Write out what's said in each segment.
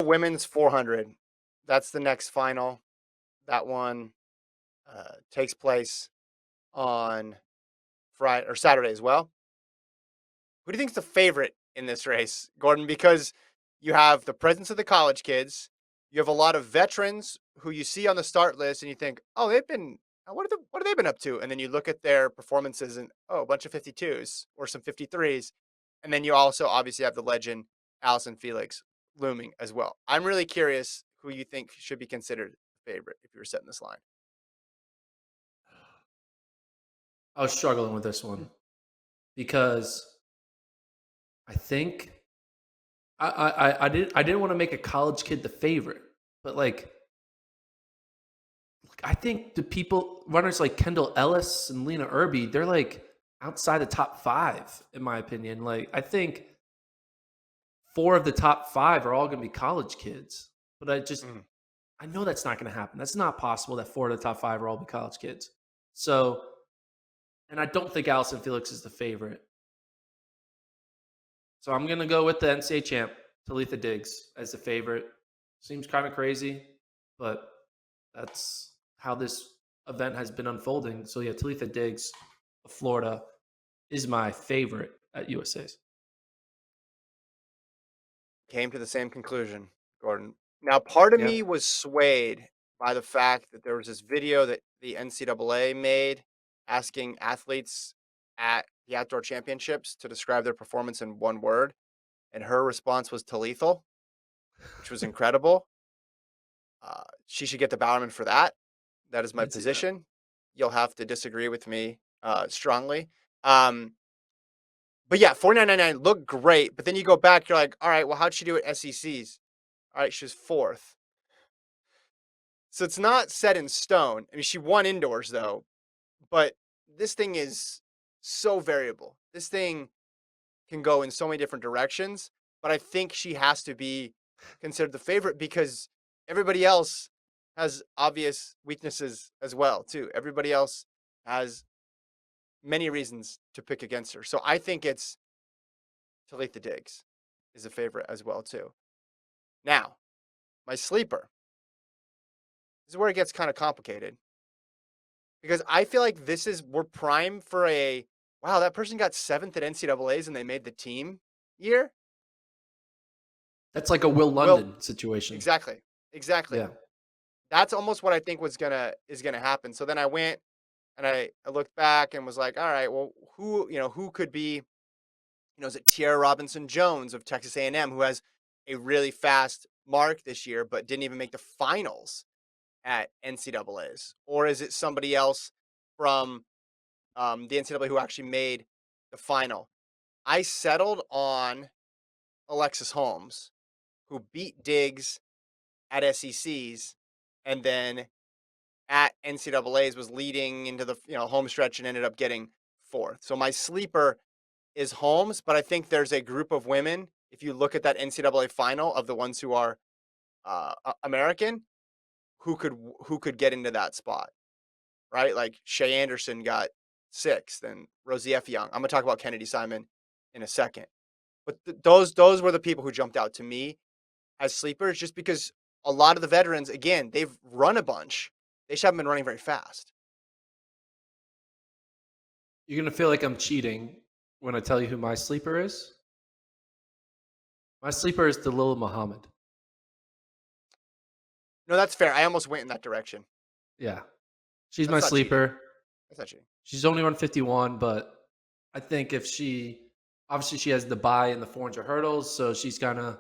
women's 400. That's the next final. That one takes place on Friday or Saturday as well. Who do you think's the favorite in this race, Gordon? Because you have the presence of the college kids, you have a lot of veterans who you see on the start list, and you think, "Oh, they've been what have they been up to?" And then you look at their performances, and oh, a bunch of 52s or some 53s, and then you also obviously have the legend Allyson Felix looming as well. I'm really curious who you think should be considered the favorite if you were setting this line. I was struggling with this one because I think I didn't want to make a college kid the favorite, but I think the people runners like Kendall Ellis and Lena Irby, they're like outside the top 5 in my opinion. Like I think 4 of the top 5 are all going to be college kids, but Mhm. I know that's not going to happen. That's not possible that 4 of the top 5 are all be college kids. So, and I don't think Allison Felix is the favorite. So I'm going to go with the NCAA champ, Talitha Diggs, as the favorite. Seems kind of crazy, but that's how this event has been unfolding. So yeah, Talitha Diggs of Florida is my favorite at USA's. Came to the same conclusion, Gordon. Now, part of Yeah. me was swayed by the fact that there was this video that the NCAA made asking athletes at the outdoor championships to describe their performance in one word. And her response was "lethal," which was incredible. She should get the Bowerman for that. That is I my can see that. position. You'll have to disagree with me strongly. Um, but yeah, 49.99 looked great. But then you go back, you're like, all right, well, how'd she do at SECs? All right, she was fourth. So it's not set in stone. I mean, she won indoors though, but this thing is so variable. This thing can go in so many different directions, but I think she has to be considered the favorite because everybody else has obvious weaknesses as well, too. Everybody else has many reasons to pick against her. So I think it's Talitha Diggs is a favorite as well, too. Now, my sleeper. This is where it gets kind of complicated because I feel like we're prime for a wow, that person got seventh at NCAA's and they made the team year. That's like a Will Well, London situation. exactly. Exactly. Yeah. That's almost what I think is gonna happen. So then I went and I looked back and was like, all right, well, who could be, is it Tierra Robinson Jones of Texas A&M who has a really fast mark this year, but didn't even make the finals at NCAA's? Or is it somebody else from the NCAA who actually made the final? I settled on Alexis Holmes, who beat Diggs at SECs and then at NCAA's was leading into the home stretch and ended up getting fourth. So my sleeper is Holmes, but I think there's a group of women. If you look at that NCAA final of the ones who are American, who could get into that spot, right? Like Shea Anderson got sixth, and Rosie F. Young. I'm gonna talk about Kennedy Simon in a second, but those were the people who jumped out to me as sleepers, just because a lot of the veterans, again, they've run a bunch. They just haven't been running very fast. You're going to feel like I'm cheating when I tell you who my sleeper is. My sleeper is Dalila Muhammad. No, that's fair. I almost went in that direction. Yeah. She's my That's not cheating. sleeper. That's not cheating. She's only run 51, but I think if obviously she has the bye in the 400 hurdles, so she's gonna,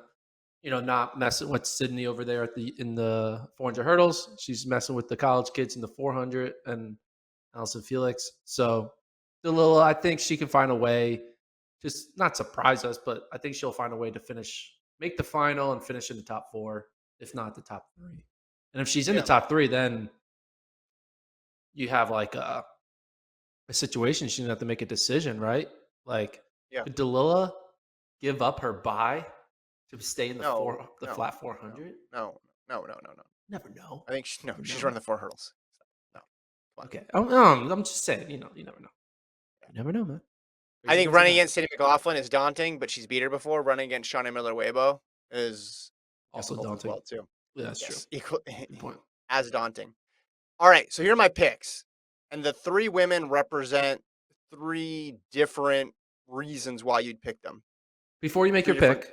not messing with Sydney over there in the 400 hurdles. She's messing with the college kids in the 400 and Allyson Felix. So Dalila, I think she can find a way, just not surprise us, but I think she'll find a way to make the final and finish in the top 4, if not the top 3. And if she's in the Yeah. top 3, then you have like a situation she's gonna have to make a decision, right? Like, Yeah. could Dalila give up her bye to stay in No. the No. flat No. 400? No. No. No. No. No. Never know. I think no. Never She's know. running the four hurdles. No. Come on. Okay, I'm just saying. You never know. Yeah. You never know, man. I Crazy think things have running happened. against Sadie McLaughlin is daunting, but she's beat her before. Running against Shawnee Miller Weibo is Also difficult as daunting. well too. Yeah, that's true. Yes, equal Good point. as daunting. All right, so here are my picks, and the 3 women represent 3 different reasons why you'd pick them. Before you make 3 your different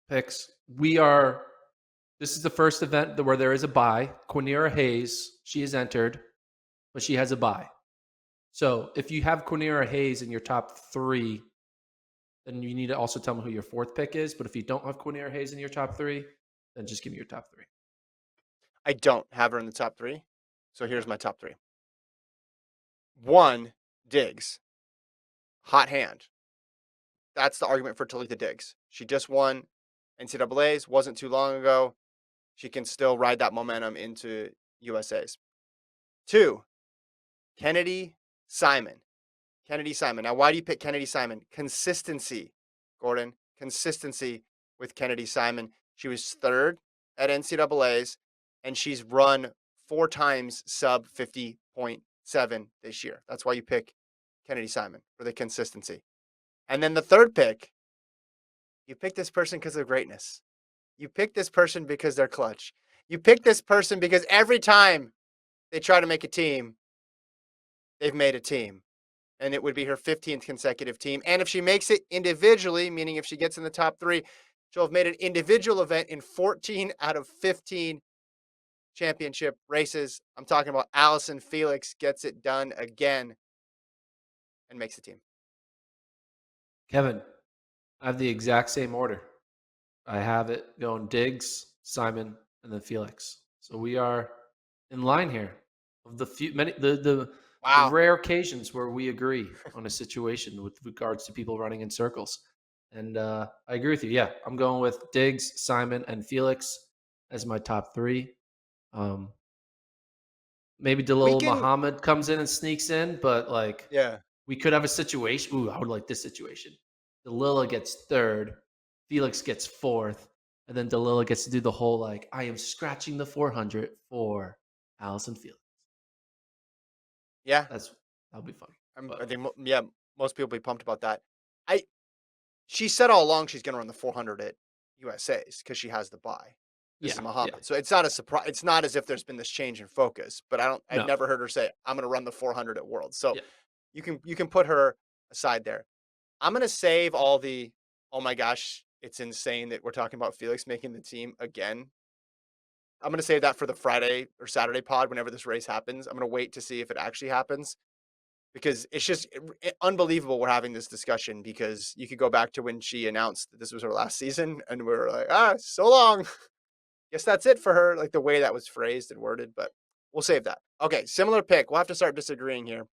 picks, we are. This is the first event where there is a bye. Quinera Hayes, she is entered, but she has a bye. So if you have Quinera Hayes in your top 3, then you need to also tell me who your 4th pick is. But if you don't have Quinera Hayes in your top 3, then just give me your top 3. I don't have her in the top 3, so here's Okay. my top 3. 1, Diggs. Hot hand. That's the argument for Talitha Diggs. She just won NCAAs, wasn't too long ago. She can still ride that momentum into USA's. 2, Kennedy Simon. Kennedy Simon. Now, why do you pick Kennedy Simon? Consistency, Gordon. Consistency with Kennedy Simon. She was 3rd at NCAAs, and she's run 4 times sub 50.7 this year. That's why you pick Kennedy Simon, for the consistency. And then the 3rd pick, you pick this person because of greatness. You pick this person because they're clutch. You pick this person because every time they try to make a team, they've made a team. And it would be her 15th consecutive team. And if she makes it individually, meaning if she gets in the top 3, she'll have made an individual event in 14 out of 15 championship races. I'm talking about Allyson. Felix gets it done again and makes the team. Kevin, I have the exact same order. I have it going Diggs, Simon, and then Felix. So we are in line here of the few many the Wow. rare occasions where we agree on a situation with regards to people running in circles. And I agree with you. Yeah, I'm going with Diggs, Simon, and Felix as my top 3. Um, maybe We Dalil can, Muhammad comes in and sneaks in, but like yeah. we could have a situation. Ooh, I would like this situation. Dalila gets 3rd, Felix gets 4th, and then Dalila gets to do the whole like I am scratching the 400 for Allison Felix. Yeah. That'll be fun. I But think, yeah, most people will be pumped about that. I She said all along she's going to run the 400 at USA's because she has the buy. This is yeah, yeah, Muhammad. So it's not a surprise. It's not as if there's been this change in focus, but I've no, never heard her say, I'm going to run the 400 at Worlds. So yeah, you can put her aside there. I'm going to save all the, oh my gosh, it's insane that we're talking about Felix making the team again. I'm going to save that for the Friday or Saturday pod whenever this race happens. I'm going to wait to see if it actually happens because it's just unbelievable we're having this discussion because you could go back to when she announced that this was her last season and we are like, so long. Guess that's it for her, like the way that was phrased and worded, but we'll save that. Okay, similar pick. We'll have to start disagreeing here.